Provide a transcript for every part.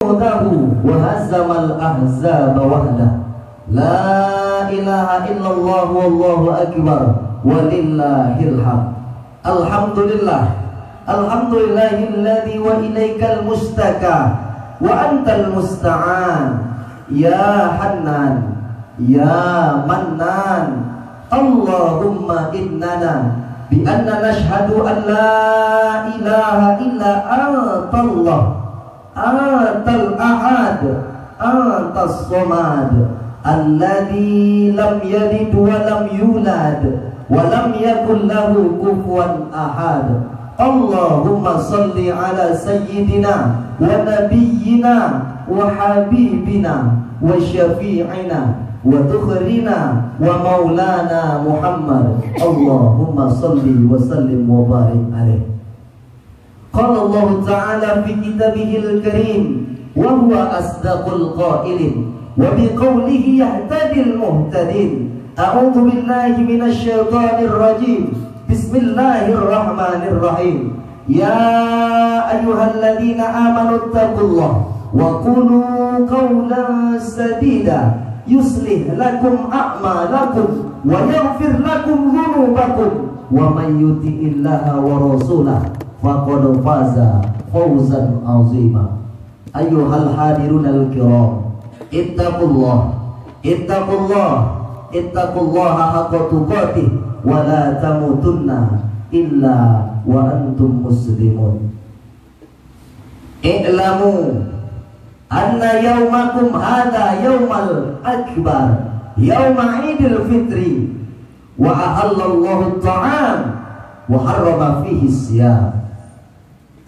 wa hazamal ahzaba wahdah. La ilaha illallah wallahu akbar walillahil hamd. Alhamdulillah, alhamdulillahilladzi wa ilaikal mustaka wa antal musta'an. Ya Hannan, ya Mannan, Allahumma innana bi anna nashhadu an la ilaha illa antallah, antal ahad, antas somad, alladzi lam yalid wa lam yulad wa lam yakul lahu kufuwan ahad. Allahumma salli ala sayyidina wa nabiyyina wa habibina wa syafi'ina wa tukhrina wa maulana Muhammad. Allahumma salli wa sallim wa barik alaih. Qala Allah Ta'ala fi kitabihil karim wa huwa asdaqul qailin wa biqawlihi yahtadil muhtadin. A'udhu billahi minasy syaithanir rajim. Bismillahirrahmanirrahim. Ya ayyuhalladzina amanu taqullaha wa qulu qawlan sadida yuslih lakum a'malakum wa yaghfir lakum dhunubakum wa may yuti'illaha wa rasulahu faqad faza fawzan 'azima. Ayyuhal hadirunal kiram, ittaqullah, ittaqullah, ittaqullaha haqqa tuqatih wa la tamutunna illa wa antum muslimun. I'lamu anna yaumakum hadha yaumal akbar, yauma idul fitri, wa ahallallahu ta'am wa harrama fihi siyam.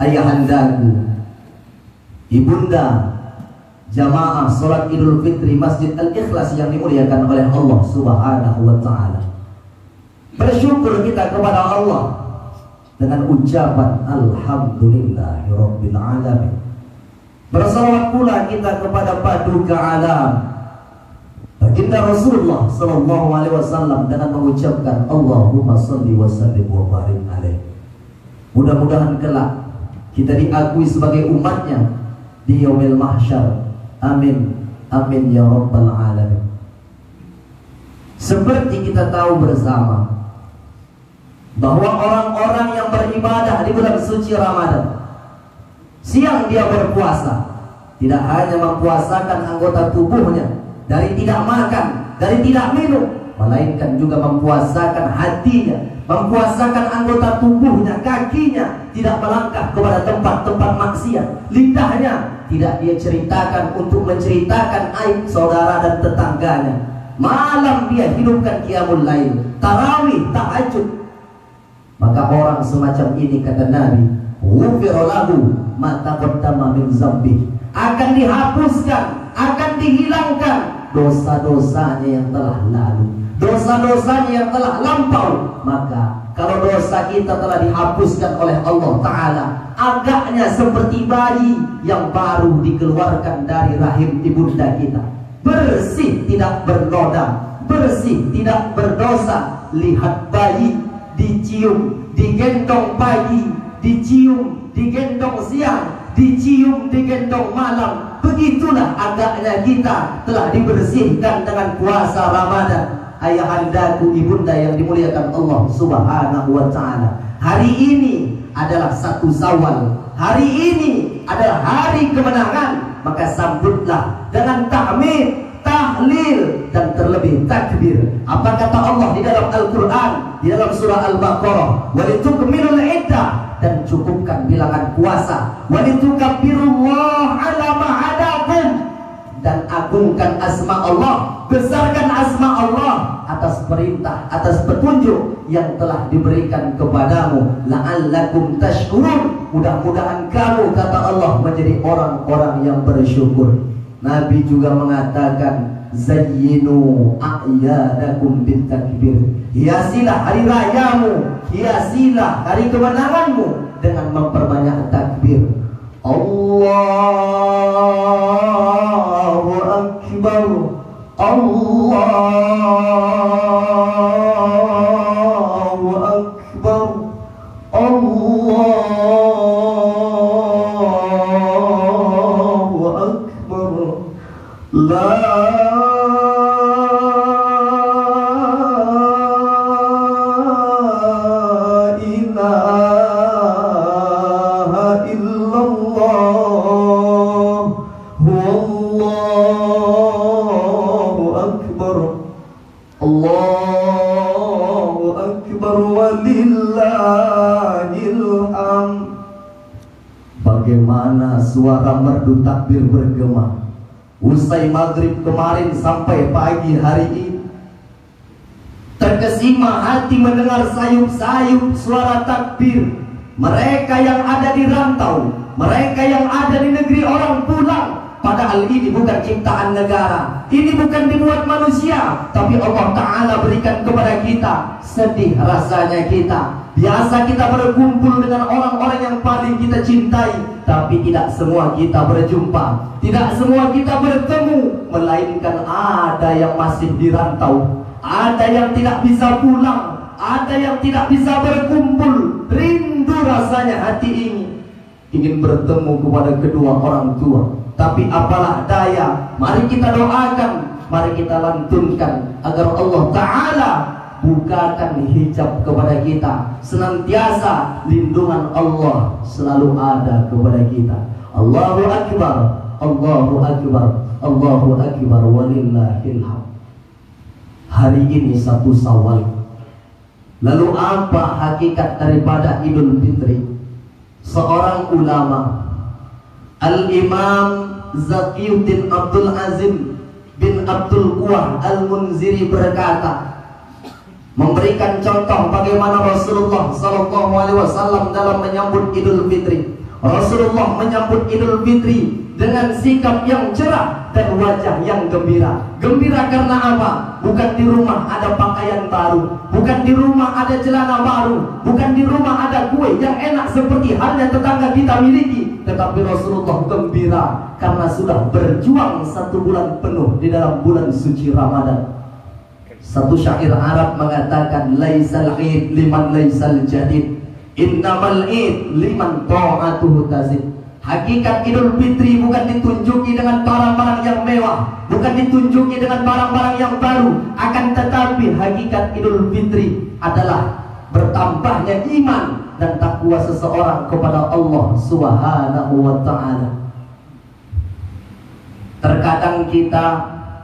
Ayahandaku, ibunda, jamaah salat Idul Fitri Masjid Al-Ikhlas yang dimuliakan oleh Allah Subhanahu wa ta'ala, bersyukur kita kepada Allah dengan ucapan alhamdulillahirabbil alamin. Bersalawat pula kita kepada paduka alam, baginda Rasulullah sallallahu alaihi wasallam, dengan mengucapkan Allahumma shalli wa sallim wa barik alaih. Mudah-mudahan kelak kita diakui sebagai umatnya di yaumil mahsyar. Amin, amin ya rabbal alamin. Seperti kita tahu bersama bahwa orang-orang yang beribadah di bulan suci Ramadan, siang dia berpuasa, tidak hanya mempuasakan anggota tubuhnya dari tidak makan, dari tidak minum, melainkan juga mempuasakan hatinya, mempuasakan anggota tubuhnya, kakinya tidak melangkah kepada tempat-tempat maksiat, lidahnya tidak dia ceritakan untuk menceritakan aib saudara dan tetangganya, malam dia hidupkan qiyamul lail, tarawih, tahajud. Maka orang semacam ini, kata Nabi, ghufira lahu ma taqaddama min dzambi, akan dihapuskan, akan dihilangkan dosa-dosanya yang telah lalu, dosa-dosanya yang telah lampau. Maka kalau dosa kita telah dihapuskan oleh Allah Ta'ala, agaknya seperti bayi yang baru dikeluarkan dari rahim ibunda kita, bersih, tidak bernoda, bersih, tidak berdosa. Lihat bayi dicium, digendong pagi, dicium, digendong siang, dicium, digendong malam. Begitulah agaknya kita telah dibersihkan dengan puasa Ramadan. Ayahandaku, ibunda yang dimuliakan Allah Subhanahu wa ta'ala, hari ini adalah 1 Syawal, hari ini adalah hari kemenangan. Maka sambutlah dengan tahmid, tahlil, dan terlebih takbir. Apa kata Allah di dalam Al-Quran, di dalam surah Al-Baqarah? Walitukmilul iddah, dan cukupkan bilangan puasa. Walitukabbirullaha ala ma hadakum, dan agungkan asma Allah, besarkan asma Allah atas perintah, atas petunjuk yang telah diberikan kepadamu. La'allakum tashkurun, mudah-mudahan kamu, kata Allah, menjadi orang-orang yang bersyukur. Nabi juga mengatakan, zayyinu a'yadakum bitakbir, hiasilah hari rayamu, hiasilah hari kemenanganmu dengan memperbanyak takbir. Allahu Akbar, Allahu Akbar, Allahu Akbar. La ilaha illallah wallahu akbar Allahu akbar walillahil hamd. Bagaimana suara merdu takbir bergema usai maghrib kemarin sampai pagi hari ini. Terkesima hati mendengar sayup-sayup suara takbir. Mereka yang ada di rantau, mereka yang ada di negeri orang pulang. Padahal ini bukan ciptaan negara, ini bukan dibuat manusia, tapi Allah Ta'ala berikan kepada kita. Sedih rasanya kita. Biasa kita berkumpul dengan orang-orang yang paling kita cintai, tapi tidak semua kita berjumpa, tidak semua kita bertemu. Melainkan ada yang masih di rantau, ada yang tidak bisa pulang, ada yang tidak bisa berkumpul. Rindu rasanya hati ini ingin bertemu kepada kedua orang tua. Tapi apalah daya, mari kita doakan, mari kita lantunkan agar Allah Ta'ala bukakan hijab kepada kita. Senantiasa lindungan Allah selalu ada kepada kita. Allahu Akbar, Allahu Akbar, Allahu Akbar walillahil hamd. Hari ini 1 Syawal. Lalu apa hakikat daripada Idul Fitri? Seorang ulama, Al-Imam Zakiyuddin Abdul Azim bin Abdul Quwah Al-Munziri berkata, memberikan contoh bagaimana Rasulullah SAW dalam menyambut Idul Fitri. Rasulullah menyambut Idul Fitri dengan sikap yang cerah dan wajah yang gembira. Gembira karena apa? Bukan di rumah ada pakaian baru, bukan di rumah ada celana baru, bukan di rumah ada kue yang enak seperti halnya tetangga kita miliki. Tetapi Rasulullah gembira karena sudah berjuang 1 bulan penuh di dalam bulan suci Ramadan. Satu syair Arab mengatakan, laisal id liman laisal jadid, innamal id liman ta'atuhu tazid. Hakikat Idul Fitri bukan ditunjuki dengan barang-barang yang mewah, bukan ditunjuki dengan barang-barang yang baru. Akan tetapi hakikat Idul Fitri adalah bertambahnya iman dan takwa seseorang kepada Allah Subhanahu wa Ta'ala. Terkadang kita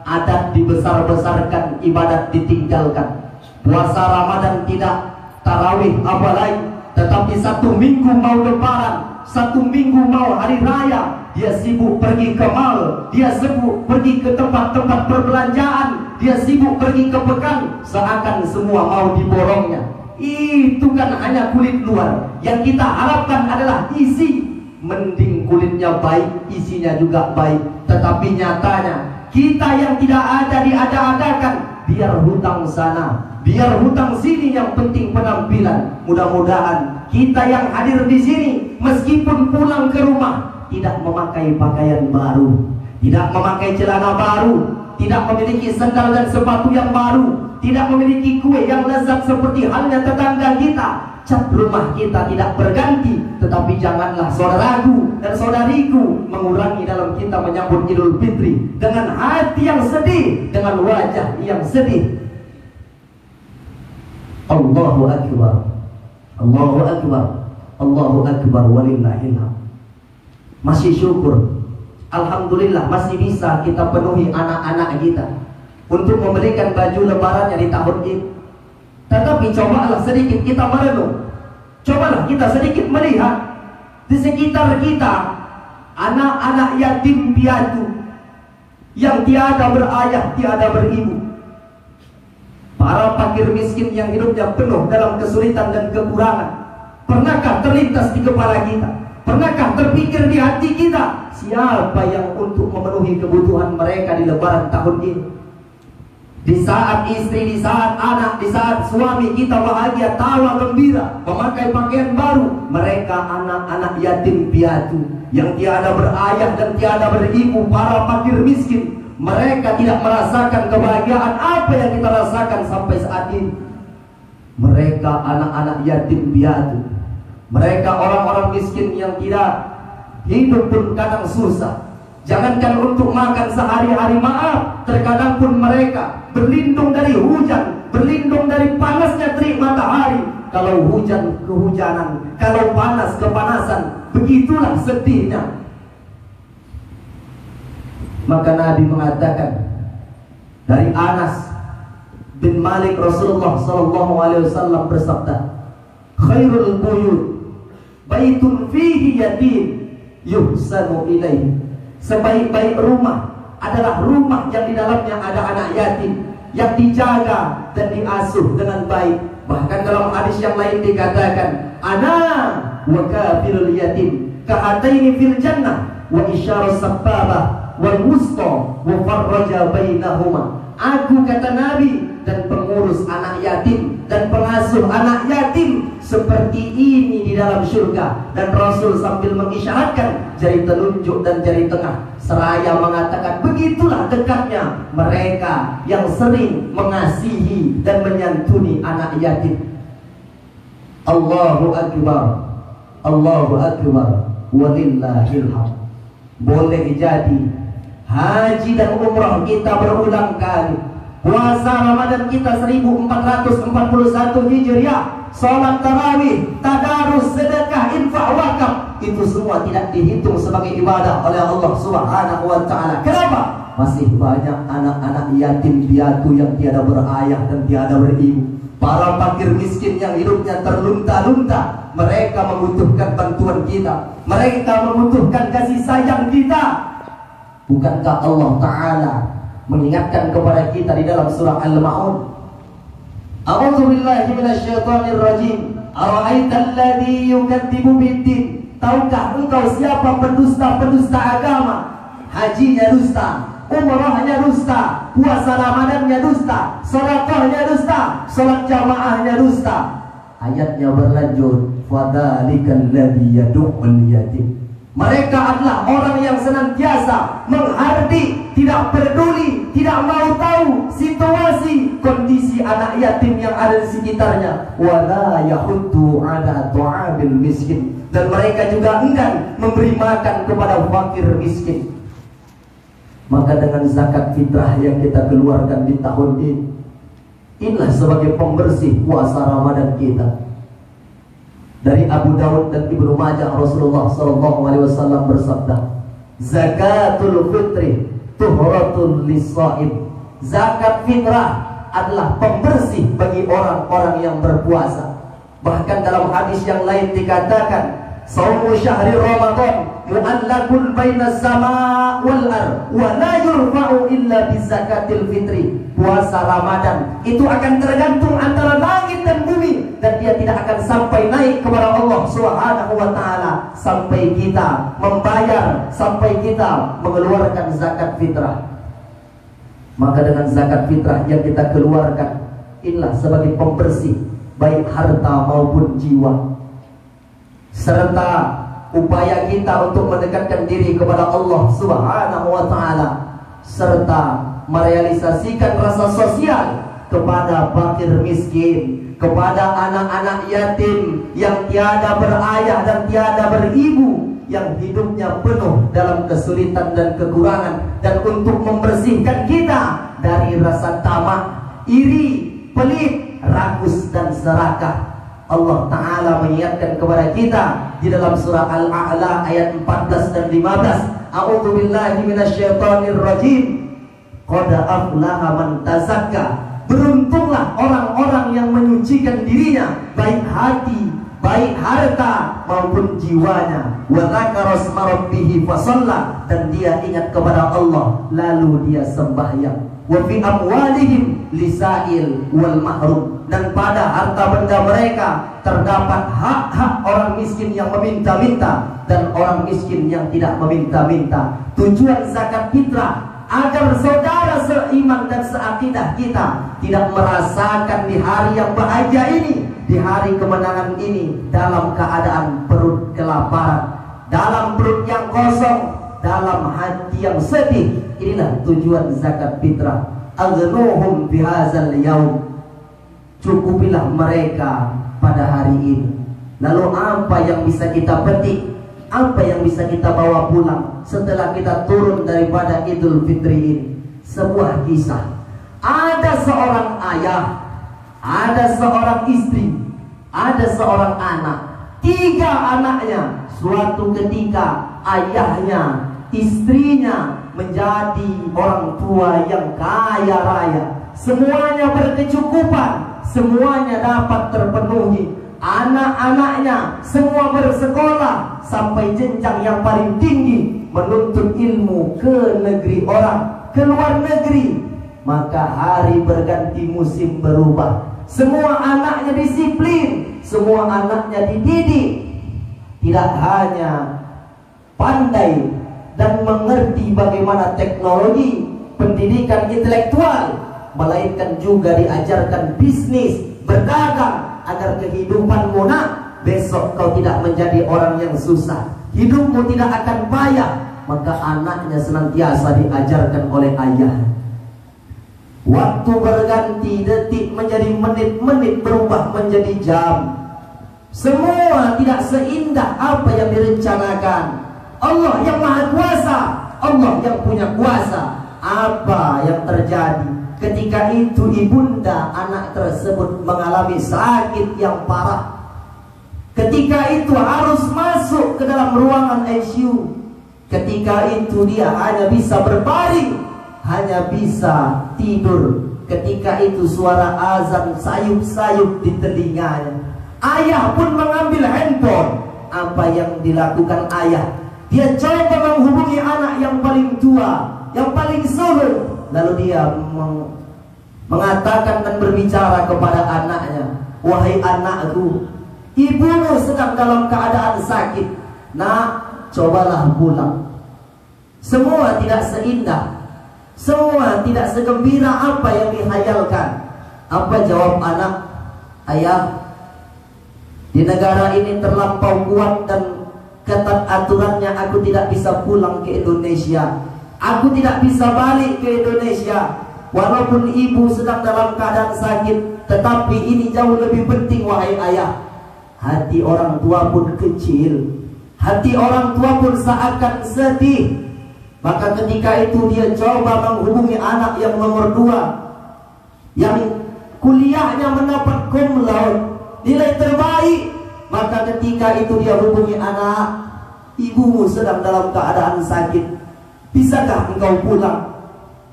adat dibesar-besarkan, ibadat ditinggalkan. Puasa Ramadan tidak, tarawih apalagi. Tetapi 1 minggu mau lebaran, 1 minggu mau hari raya, dia sibuk pergi ke mal, dia sibuk pergi ke tempat-tempat perbelanjaan, dia sibuk pergi ke pekan, seakan semua mau diborongnya. Itu kan hanya kulit luar. Yang kita harapkan adalah isi. Mending kulitnya baik, isinya juga baik. Tetapi nyatanya kita yang tidak ada diada-adakan. Biar hutang sana, biar hutang sini, yang penting penampilan. Mudah-mudahan kita yang hadir di sini, meskipun pulang ke rumah, tidak memakai pakaian baru, tidak memakai celana baru, tidak memiliki sandal dan sepatu yang baru, tidak memiliki kue yang lezat seperti halnya tetangga kita. Cat rumah kita tidak berganti. Tetapi janganlah saudaraku dan saudariku mengurangi dalam kita menyambut Idul Fitri dengan hati yang sedih, dengan wajah yang sedih. Allahu Akbar, Allahu Akbar, Allahu Akbar walillahil hamd. Masih syukur, alhamdulillah masih bisa kita penuhi anak-anak kita untuk memberikan baju lebarannya di tahun ini. Tetapi cobalah sedikit kita merenung, cobalah kita sedikit melihat di sekitar kita anak-anak yatim piatu yang tiada berayah, tiada beribu, para fakir miskin yang hidupnya penuh dalam kesulitan dan kekurangan. Pernahkah terlintas di kepala kita? Pernahkah terpikir di hati kita, siapa yang untuk memenuhi kebutuhan mereka di lebaran tahun ini? Di saat istri, di saat anak, di saat suami kita bahagia, tawa gembira, memakai pakaian baru, mereka anak-anak yatim piatu yang tiada berayah dan tiada beribu, para fakir miskin, mereka tidak merasakan kebahagiaan apa yang kita rasakan sampai saat ini. Mereka anak-anak yatim piatu, mereka orang-orang miskin yang tidak hidup pun kadang susah, Jangankan untuk makan sehari-hari, maaf, terkadang pun mereka berlindung dari hujan, berlindung dari panasnya terik matahari. Kalau hujan kehujanan, kalau panas kepanasan, begitulah sedihnya. Maka Nabi mengatakan dari Anas bin Malik, Rasulullah SAW bersabda, khairul buyut baitun fihi yatim yuhsanu ilaihi. Sebaik-baik rumah adalah rumah yang di dalamnya ada anak yatim yang dijaga dan diasuh dengan baik. Bahkan dalam hadis yang lain dikatakan, ana wa kafirul yatim kahataini fil jannah wa isyarus sababah wal wusta wa farraja bainahuma. Aku, kata Nabi, dan pengurus anak yatim dan pengasuh anak yatim seperti ini di dalam surga. Dan Rasul sambil mengisyaratkan jari telunjuk dan jari tengah, seraya mengatakan begitulah dekatnya mereka yang sering mengasihi dan menyantuni anak yatim. Allahu Akbar, Allahu Akbar, walillahil hamd. Boleh jadi haji dan umrah kita berulang kali, puasa Ramadan kita 1441 Hijriah, sholat tarawih, tadarus, sedekah, infak, wakaf, itu semua tidak dihitung sebagai ibadah oleh Allah Subhanahu wa Ta'ala. Kenapa? Masih banyak anak-anak yatim piatu yang tiada berayah dan tiada beribu, para fakir miskin yang hidupnya terlunta-lunta. Mereka membutuhkan bantuan kita, mereka membutuhkan kasih sayang kita. Bukankah Allah Ta'ala mengingatkan kepada kita di dalam surah Al-Ma'un, a'udzu billahi minasyaitonir rajim, ara'aital ladzi yukadzibu biddin. Tahukah engkau siapa pendusta-pendusta agama? Hajinya dusta, umrahnya dusta, puasa Ramadannya dusta, sedekahnya dusta, salat jamaahnya dusta. Ayatnya berlanjut, fadzalikal ladzi yad'ul yatim. Mereka adalah orang yang senantiasa menghardik, tidak peduli, tidak mau tahu situasi, kondisi anak yatim yang ada di sekitarnya. Wala yahuddu ala ta'amil miskin. Dan mereka juga enggan memberi makan kepada fakir miskin. Maka dengan zakat fitrah yang kita keluarkan di tahun ini, inilah sebagai pembersih puasa Ramadan kita. Dari Abu Dawud dan Ibnu Majah, Rasulullah SAW bersabda, zakatul fitri tuhratul lis-shaim. Zakat fitrah adalah pembersih bagi orang-orang yang berpuasa. Bahkan dalam hadis yang lain dikatakan, saumu syahri Ramadan mu'allakun bainas sama' wal ar wa la yurfa'u illa bizakatil fitri. Puasa Ramadan itu akan tergantung antara langit dan bumi, dan dia tidak akan sampai naik kepada Allah Subhanahu wa Ta'ala sampai kita membayar, sampai kita mengeluarkan zakat fitrah. Maka dengan zakat fitrah yang kita keluarkan, inilah sebagai pembersih baik harta maupun jiwa, serta upaya kita untuk mendekatkan diri kepada Allah Subhanahu wa Ta'ala, serta merealisasikan rasa sosial kepada fakir miskin, kepada anak-anak yatim yang tiada berayah dan tiada beribu, yang hidupnya penuh dalam kesulitan dan kekurangan, dan untuk membersihkan kita dari rasa tamak, iri, pelit, rakus dan serakah. Allah Ta'ala mengingatkan kepada kita di dalam surah Al-A'la ayat 14 dan 15, a'udzu billahi minasyaitonir rajim, qad aflaha man tazakka. Beruntunglah orang-orang yang menyucikan dirinya, baik hati, baik harta maupun jiwanya. Wa dzakara asma rabbih fa shalla, dan dia ingat kepada Allah lalu dia sembahyang. Wa fi amwalihim lisail wal mahrum, dan pada harta benda mereka terdapat hak-hak orang miskin yang meminta-minta dan orang miskin yang tidak meminta-minta. Tujuan zakat fitrah agar saudara seiman dan seakidah kita tidak merasakan di hari yang bahagia ini, di hari kemenangan ini, dalam keadaan perut kelaparan, dalam perut yang kosong, dalam hati yang sedih. Inilah tujuan zakat fitrah. Aghnuhum bihadzal yaum, cukupilah mereka pada hari ini. Lalu apa yang bisa kita petik apa yang bisa kita bawa pulang setelah kita turun daripada Idul Fitri ini? Sebuah kisah. Ada seorang ayah, ada seorang istri, ada seorang anak, 3 anaknya. Suatu ketika ayahnya, istrinya menjadi orang tua yang kaya raya. Semuanya berkecukupan, semuanya dapat terpenuhi. Anak-anaknya semua bersekolah sampai jenjang yang paling tinggi, menuntut ilmu ke negeri orang, ke luar negeri. Maka hari berganti, musim berubah. Semua anaknya disiplin, semua anaknya dididik. Tidak hanya pandai dan mengerti bagaimana teknologi, pendidikan intelektual, melainkan juga diajarkan bisnis, berdagang, agar kehidupanmu besok kau tidak menjadi orang yang susah, hidupmu tidak akan payah. Maka anaknya senantiasa diajarkan oleh ayah. Waktu berganti, detik menjadi menit, menit berubah menjadi jam. Semua tidak seindah apa yang direncanakan. Allah yang maha kuasa, Allah yang punya kuasa. Apa yang terjadi? Ketika itu ibunda anak tersebut mengalami sakit yang parah. Ketika itu harus masuk ke dalam ruangan ICU. Ketika itu dia hanya bisa berbaring, hanya bisa tidur. Ketika itu suara azan sayup-sayup di telinganya. Ayah pun mengambil handphone. Apa yang dilakukan ayah? Dia coba menghubungi anak yang paling tua, yang paling sulung. Lalu dia mengatakan dan berbicara kepada anaknya, wahai anakku, ibumu sedang dalam keadaan sakit. Nak, cobalah pulang. Semua tidak seindah, semua tidak segembira apa yang dihayalkan. Apa jawab anak? Ayah, di negara ini terlampau kuat dan ketat aturannya, aku tidak bisa pulang ke Indonesia. Aku tidak bisa balik ke Indonesia. Walaupun ibu sedang dalam keadaan sakit, tetapi ini jauh lebih penting, wahai ayah. Hati orang tua pun kecil, hati orang tua pun seakan sedih. Maka ketika itu dia coba menghubungi anak yang nomor 2, yang kuliahnya mendapat cum laude, nilai terbaik. Maka ketika itu dia hubungi anak, ibumu sedang dalam keadaan sakit, bisakah engkau pulang?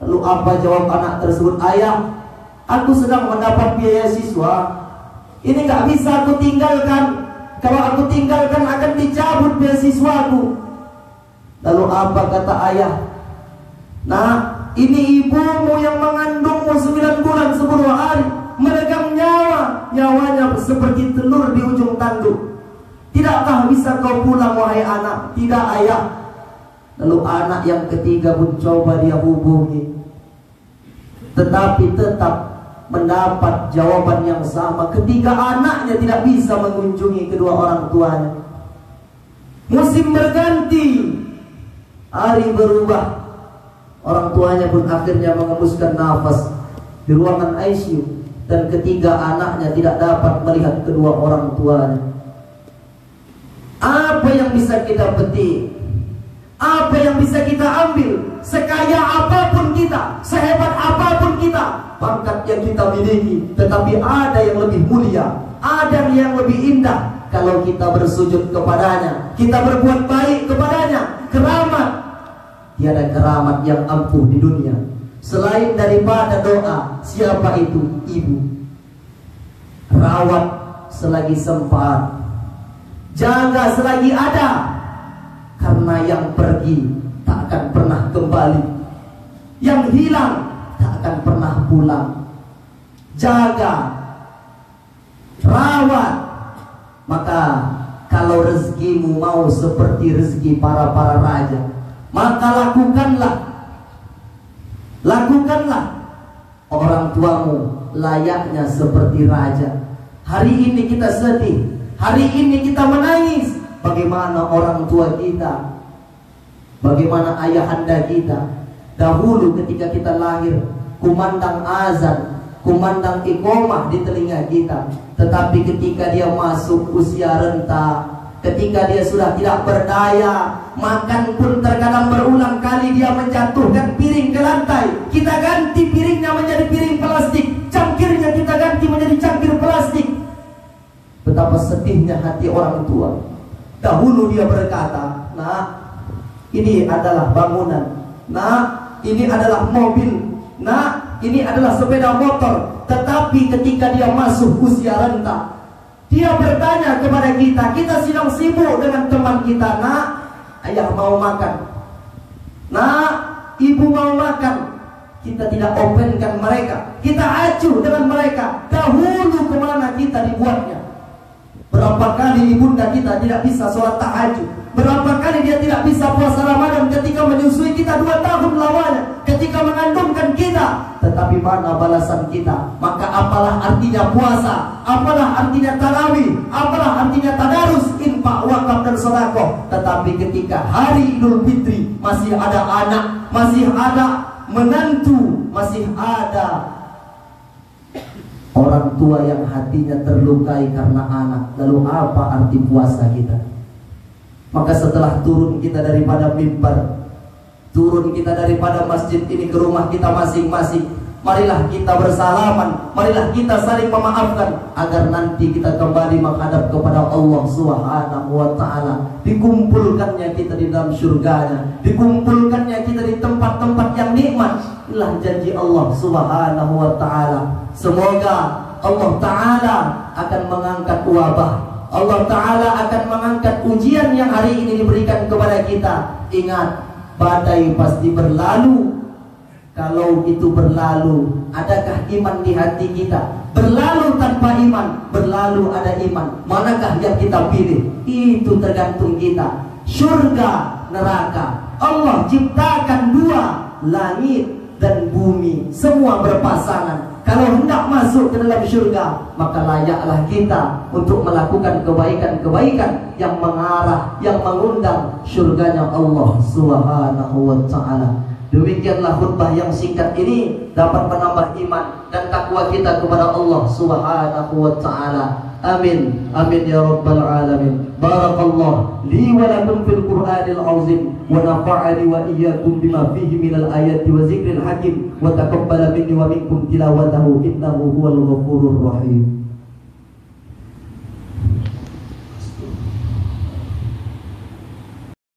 Lalu apa jawab anak tersebut? Ayah, aku sedang mendapat biaya siswa. Ini gak bisa aku tinggalkan. Kalau aku tinggalkan akan dicabut beasiswaku. Lalu apa kata ayah? Nah, ini ibumu yang mengandungmu 9 bulan 10 hari, meregang nyawa, nyawanya seperti telur di ujung tanduk. Tidakkah bisa kau pulang, wahai anak? Tidak, ayah. Lalu anak yang ketiga pun coba dia hubungi, tetapi tetap mendapat jawaban yang sama. Ketiga anaknya tidak bisa mengunjungi kedua orang tuanya. Musim berganti, hari berubah. Orang tuanya pun akhirnya mengembuskan nafas di ruangan ICU. Dan ketiga anaknya tidak dapat melihat kedua orang tuanya. Apa yang bisa kita petik? Apa yang bisa kita ambil? Sekaya apapun kita, sehebat apapun kita, pangkat yang kita miliki, tetapi ada yang lebih mulia, ada yang lebih indah. Kalau kita bersujud kepadanya, kita berbuat baik kepadanya, keramat. Tiada keramat yang ampuh di dunia selain daripada doa. Siapa itu? Ibu. Rawat selagi sempat, jaga selagi ada. Karena yang pergi tak akan pernah kembali, yang hilang tak akan pernah pulang. Jaga, rawat. Maka kalau rezekimu mau seperti rezeki para raja, maka lakukanlah. Orang tuamu layaknya seperti raja. Hari ini kita sedih, hari ini kita menangis. Bagaimana orang tua kita, bagaimana ayahanda kita dahulu ketika kita lahir, kumandang azan, kumandang iqomah di telinga kita. Tetapi ketika dia masuk usia renta, ketika dia sudah tidak berdaya, makan pun terkadang berulang kali dia menjatuhkan piring ke lantai. Kita ganti piringnya menjadi piring plastik, cangkirnya kita ganti menjadi cangkir plastik. Betapa sedihnya hati orang tua. Dahulu dia berkata, "Nah, ini adalah bangunan. Nah, ini adalah mobil. Nah, ini adalah sepeda motor." Tetapi ketika dia masuk usia renta, dia bertanya kepada kita, kita sedang sibuk dengan teman kita, "Nak, ayah mau makan. Nak, ibu mau makan." Kita tidak openkan mereka, kita acuh dengan mereka. Dahulu kemana kita dibuatnya? Berapa kali ibunda kita tidak bisa sholat tahajud? Berapa kali dia tidak bisa puasa Ramadan ketika menyusui kita 2 tahun lamanya, ketika mengandungkan kita. Tetapi mana balasan kita? Maka apalah artinya puasa, apalah artinya tarawih, apalah artinya tadarus, infak, wakaf dan sedekah. Tetapi ketika hari Idul Fitri masih ada anak, masih ada menantu, masih ada orang tua yang hatinya terlukai karena anak. Lalu apa arti puasa kita? Maka setelah turun kita daripada mimbar, turun kita daripada masjid ini ke rumah kita masing-masing, marilah kita bersalaman, marilah kita saling memaafkan, agar nanti kita kembali menghadap kepada Allah Subhanahu wa ta'ala. Dikumpulkannya kita di dalam surganya, dikumpulkannya kita di tempat-tempat yang nikmat. Inilah janji Allah Subhanahu wa ta'ala. Semoga Allah ta'ala akan mengangkat wabah, Allah ta'ala akan mengangkat ujian yang hari ini diberikan kepada kita. Ingat, badai pasti berlalu. Kalau itu berlalu, adakah iman di hati kita? Berlalu tanpa iman, berlalu ada iman. Manakah yang kita pilih? Itu tergantung kita. Surga, neraka, Allah ciptakan 2, langit dan bumi, semua berpasangan. Kalau hendak masuk ke dalam surga, maka layaklah kita untuk melakukan kebaikan-kebaikan yang mengarah, yang mengundang surganya Allah Subhanahu wa ta'ala. Demikianlah khutbah yang singkat ini dapat menambah iman dan takwa kita kepada Allah Subhanahu wa ta'ala. Amin, amin ya rabbal alamin. Barakallah li wa lakum fil Qur'anil azim, wa nafa'ani wa iyyakum bima fihi minal ayati wa zikril hakim, wa taqabbala minni wa minkum tilawatahu innahu huwal ghafurur rahim.